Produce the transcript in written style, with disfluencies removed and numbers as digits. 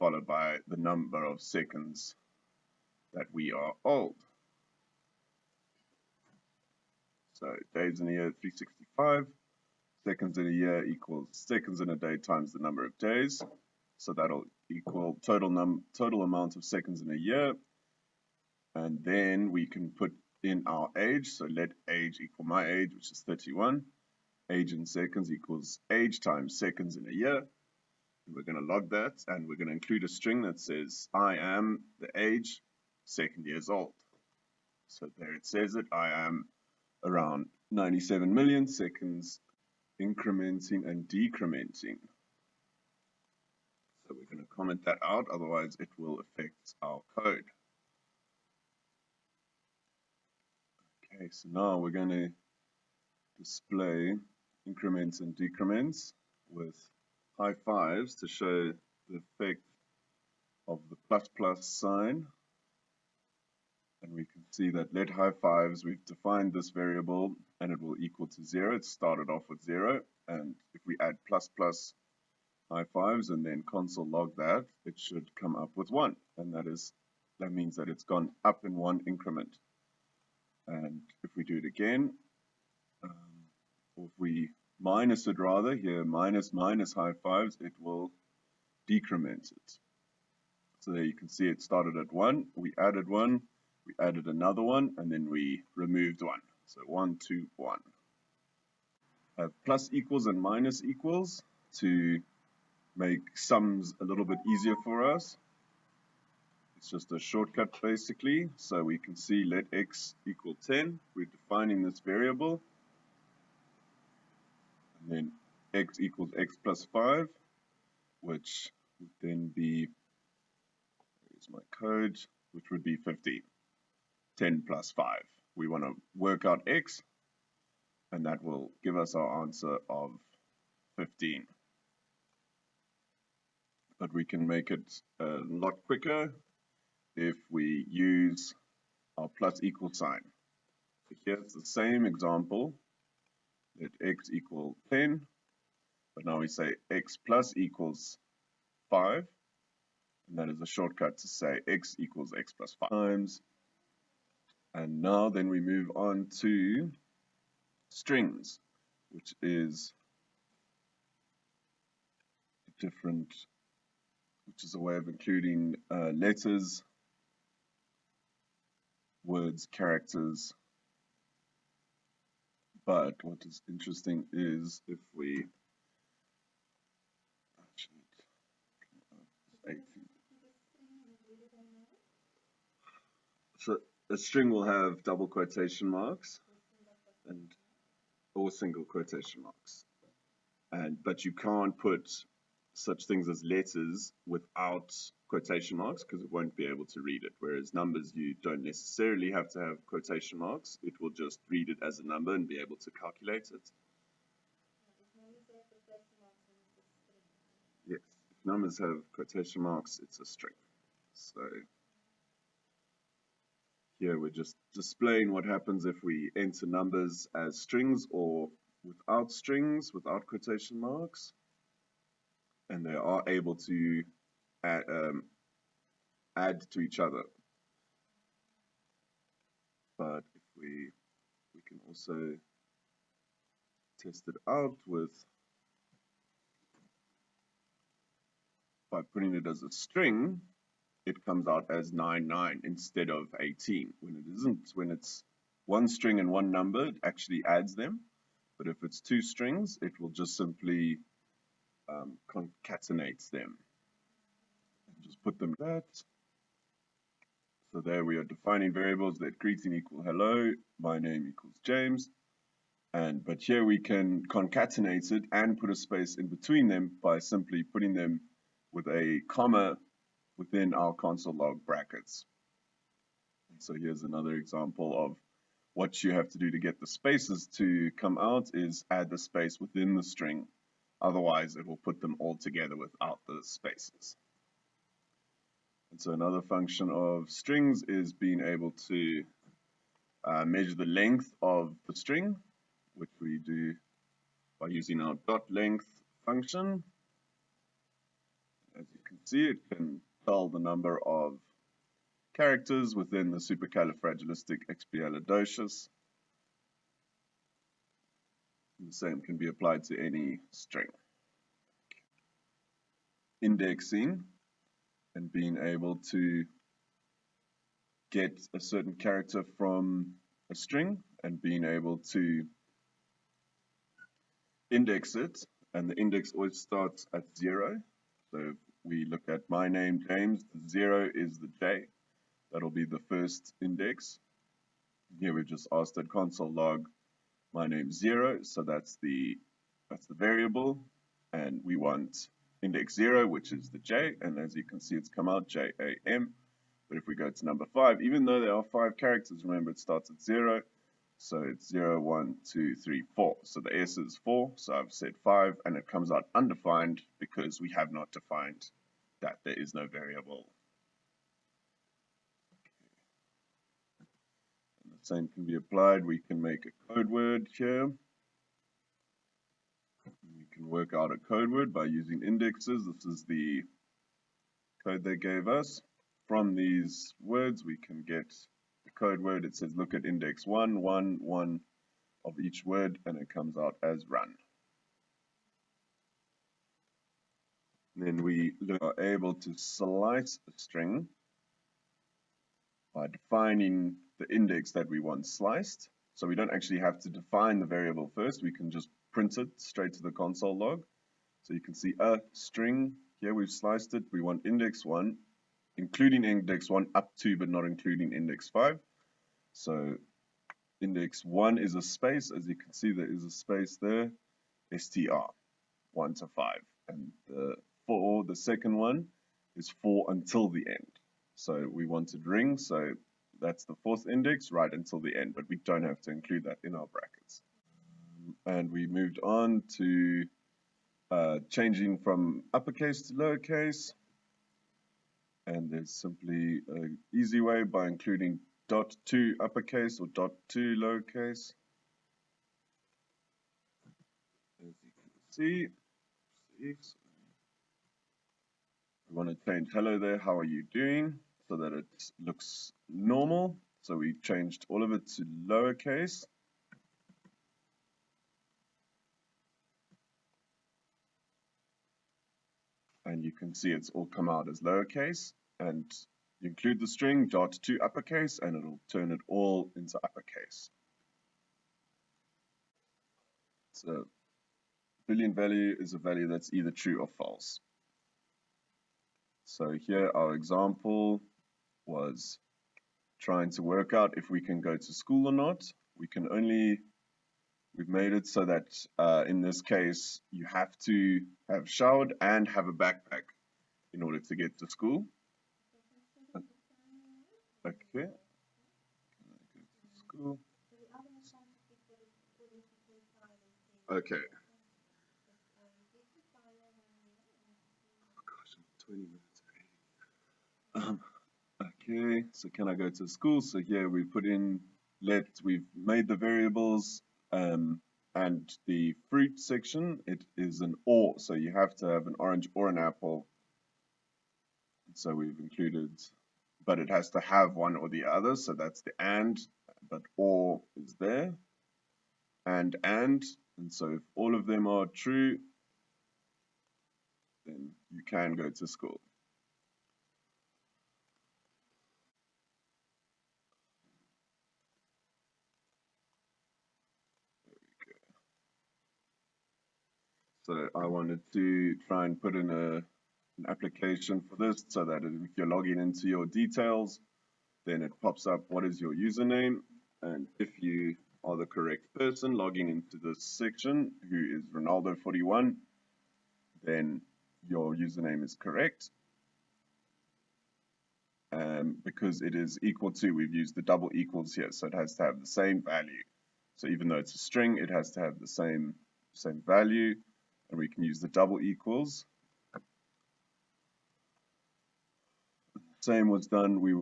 followed by the number of seconds that we are old. So days in a year, 365. Seconds in a year equals seconds in a day times the number of days. So that'll equal total amount of seconds in a year. And then we can put in our age. So let age equal my age, which is 31. Age in seconds equals age times seconds in a year. And we're going to log that, and we're going to include a string that says I am the age, 2 years old. So there it says it. I am around 97 million seconds incrementing and decrementing. So we're going to comment that out, otherwise it will affect our code. Okay, so now we're going to display increments and decrements with high fives to show the effect of the plus sign. And we can see that let high fives, we've defined this variable and it will equal to 0. It started off with 0, and if we add plus high fives and then console log that, it should come up with 1, and that means that it's gone up in 1 increment. And if we do it again, or if we minus it rather, here minus high fives, it will decrement it. So there you can see it started at 1, we added 1, we added another 1, and then we removed 1. So 1, 2, 1. Have plus equals and minus equals to make sums a little bit easier for us. It's just a shortcut basically. So we can see let x equal 10. We're defining this variable. And then x equals x plus 5, which would then be, here's my code, which would be 15. 10 plus 5. We want to work out x, and that will give us our answer of 15. But we can make it a lot quicker if we use our plus equal sign. So here's the same example. Let x equal 10, but now we say x plus equals 5, and that is a shortcut to say x equals x plus 5 times. And now then we move on to strings, which is a way of including letters, words, characters. But what is interesting is if we so a string will have double quotation marks or single quotation marks, but you can't put such things as letters without quotation marks because it won't be able to read it, whereas numbers you don't necessarily have to have quotation marks. It will just read it as a number and be able to calculate it. Yes, if numbers have quotation marks, it's a string. So here we're just displaying what happens if we enter numbers as strings or without strings, without quotation marks. And they are able to add to each other. But if we can also test it out by putting it as a string, it comes out as 99 instead of 18. When it isn't, when it's one string and one number, it actually adds them. But if it's two strings, it will just simply concatenates them and just put them that. So there we are defining variables. Let greeting equal hello, my name equals James, but here we can concatenate it and put a space in between them by simply putting them with a comma within our console log brackets. And so here's another example of what you have to do to get the spaces to come out is add the space within the string. Otherwise, it will put them all together without the spaces. And so another function of strings is being able to measure the length of the string, which we do by using our dot length function. As you can see, it can tell the number of characters within the supercalifragilisticexpialidocious. The same can be applied to any string. Indexing and being able to get a certain character from a string and being able to index it, and the index always starts at 0. So if we look at my name, James, the 0 is the J. That'll be the first index. Here we've just asked at console log my name 0, so that's the variable, and we want index 0, which is the J, and as you can see, it's come out JAM. But if we go to number 5, even though there are 5 characters, remember it starts at 0, so it's 0, 1, 2, 3, 4. So the S is 4, so I've said 5, and it comes out undefined because we have not defined that there is no variable. And the same can be applied. We can make a code word here. We can work out a code word by using indexes. This is the code they gave us. From these words, we can get the code word. It says look at index 1, 1, 1 of each word, and it comes out as run. Then we are able to slice a string by defining the index that we want sliced. So we don't actually have to define the variable first. We can just print it straight to the console log. So you can see a string. Here we've sliced it. We want index 1, including index 1 up to, but not including index 5. So index 1 is a space. As you can see, there is a space there. str, 1 to 5. And the second one is 4 until the end. So we wanted ring, so that's the 4th index right until the end, but we don't have to include that in our brackets. And we moved on to changing from uppercase to lowercase. And there's simply an easy way by including .2 uppercase or .2 lowercase. As you can see, we want to change hello there, how are you doing, so that it looks normal. So we changed all of it to lowercase. And you can see it's all come out as lowercase. And you include the string .2 uppercase, and it'll turn it all into uppercase. So Boolean value is a value that's either true or false. So here our example was trying to work out if we can go to school or not. We've made it so that in this case you have to have showered and have a backpack in order to get to school. Okay. School. Okay. Oh gosh, I'm 20 minutes. Okay, so can I go to school? So here we put in we've made the variables, and the fruit section, it is an or, so you have to have an orange or an apple. So we've included, but it has to have one or the other, so that's the and, but or is there, and so if all of them are true, then you can go to school. So I wanted to try and put in an application for this so that if you're logging into your details, then it pops up what is your username, and if you are the correct person logging into this section who is Ronaldo41, then your username is correct. Because it is equal to, we've used the double equals here, so it has to have the same value. So even though it's a string, it has to have the same value, and we can use the double equals. Same was done, we